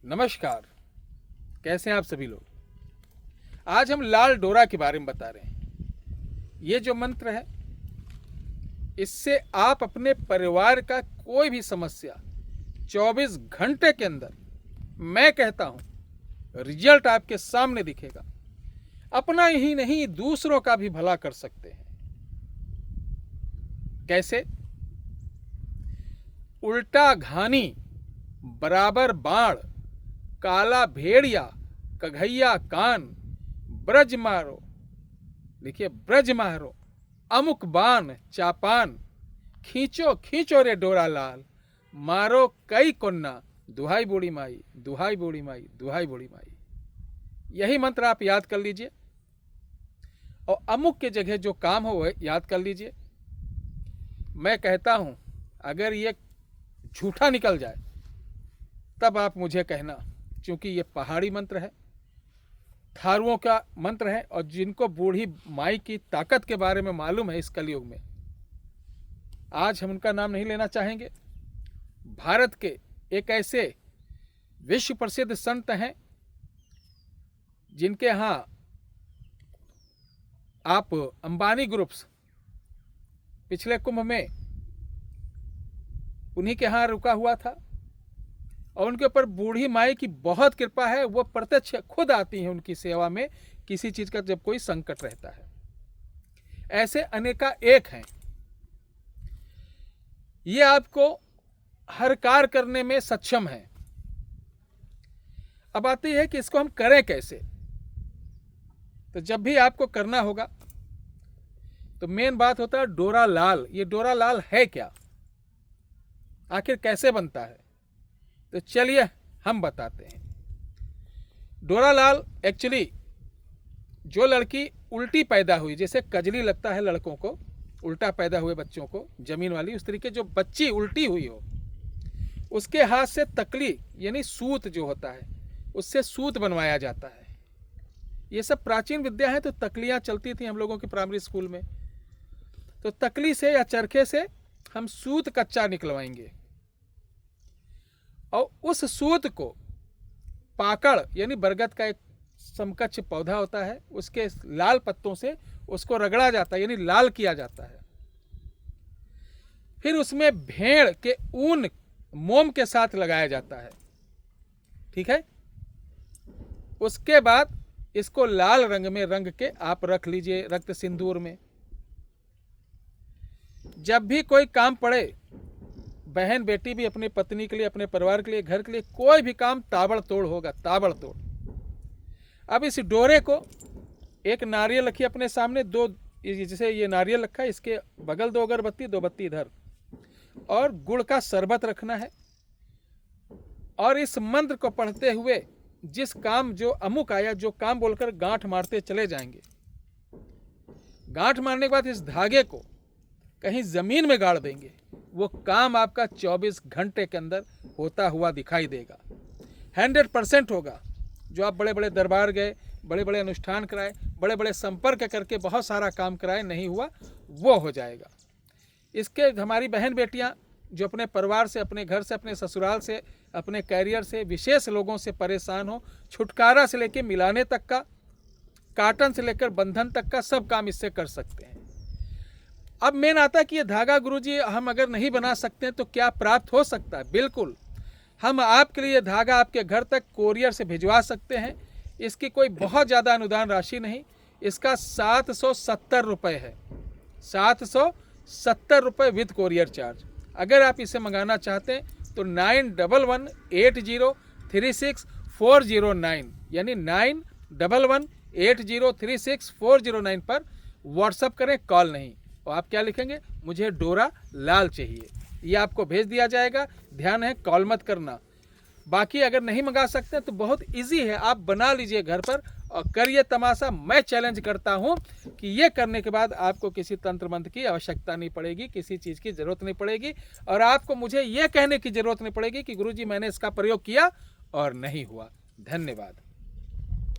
नमस्कार। कैसे हैं आप सभी लोग। आज हम लाल डोरा के बारे में बता रहे हैं। ये जो मंत्र है, इससे आप अपने परिवार का कोई भी समस्या 24 घंटे के अंदर, मैं कहता हूं, रिजल्ट आपके सामने दिखेगा। अपना ही नहीं, दूसरों का भी भला कर सकते हैं। कैसे? उल्टा घानी बराबर बाण, काला भेड़िया कघैया कान, ब्रज मारो, लिखिए ब्रज मारो, अमुक बान चापान, खींचो खींचो रे डोरा लाल, मारो कई कोन्ना, दुहाई बूढ़ी माई, दुहाई बूढ़ी माई, दुहाई बूढ़ी माई। यही मंत्र आप याद कर लीजिए और अमुक के जगह जो काम हो वह याद कर लीजिए। मैं कहता हूं, अगर ये झूठा निकल जाए तब आप मुझे कहना, क्योंकि ये पहाड़ी मंत्र है, थारुओं का मंत्र है, और जिनको बूढ़ी माई की ताकत के बारे में मालूम है इस कलयुग में, आज हम उनका नाम नहीं लेना चाहेंगे। भारत के एक ऐसे विश्व प्रसिद्ध संत हैं जिनके यहां आप अंबानी ग्रुप्स पिछले कुंभ में उन्हीं के यहां रुका हुआ था, और उनके ऊपर बूढ़ी माई की बहुत कृपा है। वो प्रत्यक्ष खुद आती हैं उनकी सेवा में, किसी चीज का जब कोई संकट रहता है। ऐसे अनेका एक हैं। ये आपको हर कार्य करने में सक्षम है। अब आती है कि इसको हम करें कैसे। तो जब भी आपको करना होगा तो मेन बात होता है डोरा लाल। ये डोरा लाल है क्या, आखिर कैसे बनता है, तो चलिए हम बताते हैं। डोरा लाल एक्चुअली जो लड़की उल्टी पैदा हुई, जैसे कजली लगता है लड़कों को, उल्टा पैदा हुए बच्चों को, जमीन वाली, उस तरीके जो बच्ची उल्टी हुई हो, उसके हाथ से तकली यानी सूत जो होता है, उससे सूत बनवाया जाता है। ये सब प्राचीन विद्या है। तो तकलियां चलती थी हम लोगों के प्राइमरी स्कूल में। तो तकली से या चरखे से हम सूत कच्चा निकलवाएंगे, और उस सूत को पाकड़ यानी बरगद का एक समकक्ष पौधा होता है, उसके लाल पत्तों से उसको रगड़ा जाता है, यानी लाल किया जाता है। फिर उसमें भेड़ के ऊन मोम के साथ लगाया जाता है। ठीक है। उसके बाद इसको लाल रंग में रंग के आप रख लीजिए रक्त सिंदूर में। जब भी कोई काम पड़े, बहन बेटी भी अपनी पत्नी के लिए, अपने परिवार के लिए, घर के लिए, कोई भी काम ताबड़तोड़ होगा, ताबड़तोड़। अब इस डोरे को एक नारियल रखिए अपने सामने, दो, जैसे ये नारियल रखा है, इसके बगल दो अगरबत्ती, दो बत्ती इधर, और गुड़ का शरबत रखना है। और इस मंत्र को पढ़ते हुए जिस काम जो अमुक आया, जो काम बोलकर गांठ मारते चले जाएंगे। गांठ मारने के बाद इस धागे को कहीं जमीन में गाड़ देंगे। वो काम आपका 24 घंटे के अंदर होता हुआ दिखाई देगा। 100% होगा। जो आप बड़े बड़े दरबार गए, बड़े बड़े अनुष्ठान कराए, बड़े बड़े संपर्क करके बहुत सारा काम कराए, नहीं हुआ, वो हो जाएगा। इसके हमारी बहन बेटियां जो अपने परिवार से, अपने घर से, अपने ससुराल से, अपने कैरियर से, विशेष लोगों से परेशान हो, छुटकारा से लेकर मिलाने तक का, काटन से लेकर बंधन तक का, सब काम इससे कर सकते हैं। अब मेन आता है कि ये धागा गुरुजी हम अगर नहीं बना सकते हैं तो क्या प्राप्त हो सकता है। बिल्कुल, हम आपके लिए धागा आपके घर तक कोरियर से भिजवा सकते हैं। इसकी कोई बहुत ज़्यादा अनुदान राशि नहीं। इसका 770 रुपये है, 770 रुपये विद कोरियर चार्ज। अगर आप इसे मंगाना चाहते हैं तो 9118036409 यानी 9118036409 पर व्हाट्सअप करें, कॉल नहीं। और आप क्या लिखेंगे, मुझे डोरा लाल चाहिए, ये आपको भेज दिया जाएगा। ध्यान है, कॉल मत करना। बाकी अगर नहीं मंगा सकते तो बहुत इजी है, आप बना लीजिए घर पर और करिए तमाशा। मैं चैलेंज करता हूं कि ये करने के बाद आपको किसी तंत्र मंत्र की आवश्यकता नहीं पड़ेगी, किसी चीज़ की ज़रूरत नहीं पड़ेगी, और आपको मुझे ये कहने की ज़रूरत नहीं पड़ेगी कि गुरुजी मैंने इसका प्रयोग किया और नहीं हुआ। धन्यवाद।